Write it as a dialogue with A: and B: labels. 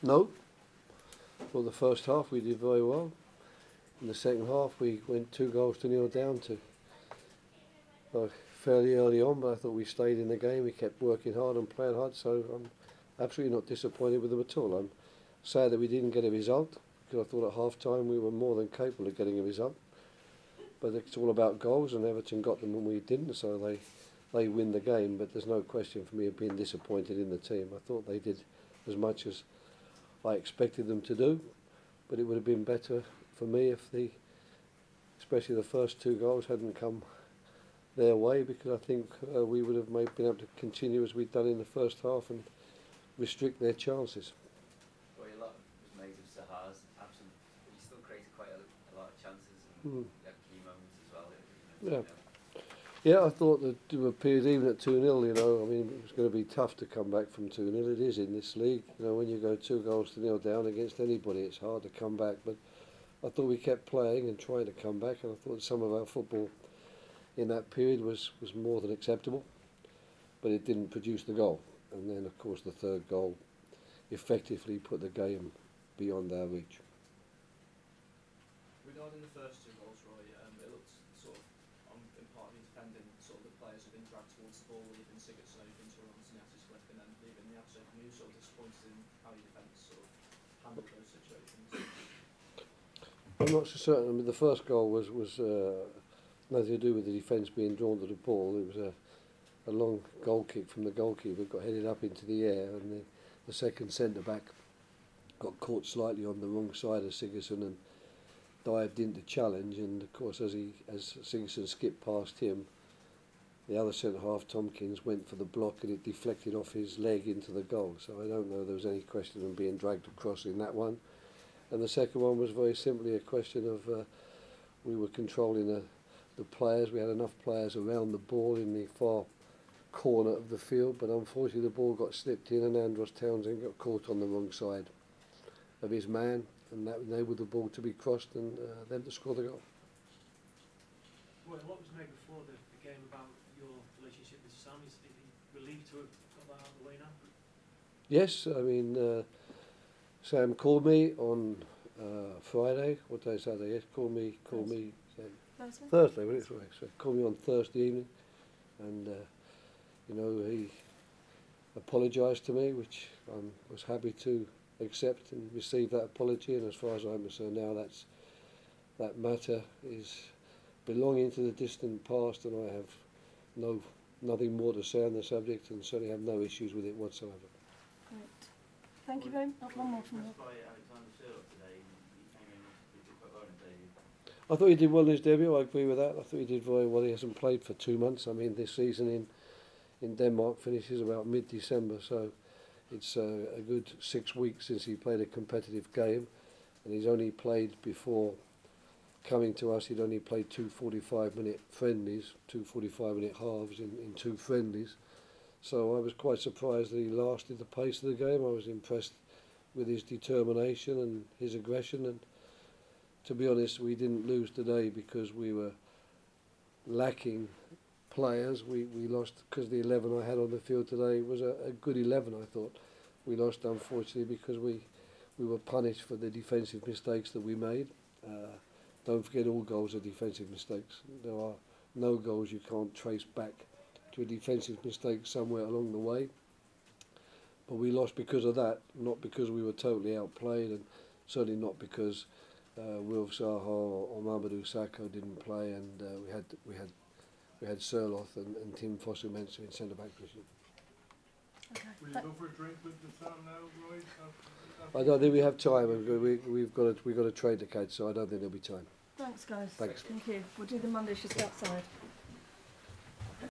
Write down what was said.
A: No. Well, the first half we did very well. In the second half we went 2-0 down to fairly early on, but I thought we stayed in the game. We kept working hard and playing hard, so I'm absolutely not disappointed with them at all. I'm sad that we didn't get a result, because I thought at half time we were more than capable of getting a result. But it's all about goals, and Everton got them and we didn't, so they win the game. But there's no question for me of being disappointed in the team. I thought they did as much as I expected them to do, but it would have been better for me if especially the first 2 goals hadn't come their way, because I think we would have been able to continue as we'd done in the first half and restrict their chances.
B: Well, a lot was made of Sahar's absence, but he still created quite a lot of chances and had key moments as well.
A: Yeah. Yeah, I thought that there were periods, even at 2-0, you know, I mean, it was going to be tough to come back from 2-0. It is in this league. You know, when you go 2-0 down against anybody, it's hard to come back. But I thought we kept playing and trying to come back, and I thought some of our football in that period was more than acceptable, but it didn't produce the goal. And then, of course, the third goal effectively put the game beyond our reach.
C: Regarding the first 2 goals, Roy, it looked sort of, in part of the defending, sort of the players have been dragged towards the ball, leaving Sigurdsson open to Ronaldo's flick, and then leaving the outside. Were you sort of disappointed in how your defence sort of handled those situations?
A: I'm not so certain. I mean, the first goal was nothing to do with the defence being drawn to the ball. It was a long goal kick from the goalkeeper, got headed up into the air, and the second centre-back got caught slightly on the wrong side of Sigurdsson and dived into challenge, and of course as Sigurdsson skipped past him, the other centre-half, Tompkins, went for the block and it deflected off his leg into the goal. So I don't know there was any question of him being dragged across in that one. And the second one was very simply a question of we were controlling the players. We had enough players around the ball in the far corner of the field, but unfortunately the ball got slipped in and Andros Townsend got caught on the wrong side of his man, and that enabled the ball to be crossed and them to score the goal.
D: Well, what was made before the game about your relationship with Sam? Is he relieved to have got that out of the way now?
A: Yes, I mean, Sam called me on Friday. What day is Saturday? Yes, called me. Thursday, when it's right. So called me on Thursday evening, and you know, he apologised to me, which I was happy to accept and receive that apology. And as far as I'm concerned now, that matter is belonging to the distant past, and I have nothing more to say on the subject, and certainly have no issues with it whatsoever.
E: Great. Thank you very much. One more from you.
A: I thought he did well in his debut. I agree with that. I thought he did very well. He hasn't played for 2 months. I mean, this season in Denmark finishes about mid-December, so it's a good 6 weeks since he played a competitive game, and he's only played before coming to us. He'd only played 2 45-minute friendlies, 2 45-minute halves in 2 friendlies. So I was quite surprised that he lasted the pace of the game. I was impressed with his determination and his aggression, and to be honest, we didn't lose today because we were lacking players. We lost because the 11 I had on the field today was a good 11, I thought. We lost, unfortunately, because we were punished for the defensive mistakes that we made. Don't forget, all goals are defensive mistakes. There are no goals you can't trace back to a defensive mistake somewhere along the way. But we lost because of that, not because we were totally outplayed, and certainly not because Wilf Zaha or Mamadou Sakho didn't play, and we had Sirloth and Tim Fosu-Mensah in centre-back position.
E: Okay.
F: Will you go for a drink with Sam now, Roy?
A: I don't think we have time. We've got to trade the cats, so I don't think there'll be time.
E: Thanks, guys.
A: Thanks.
E: Thank you. We'll do the Mondays just outside.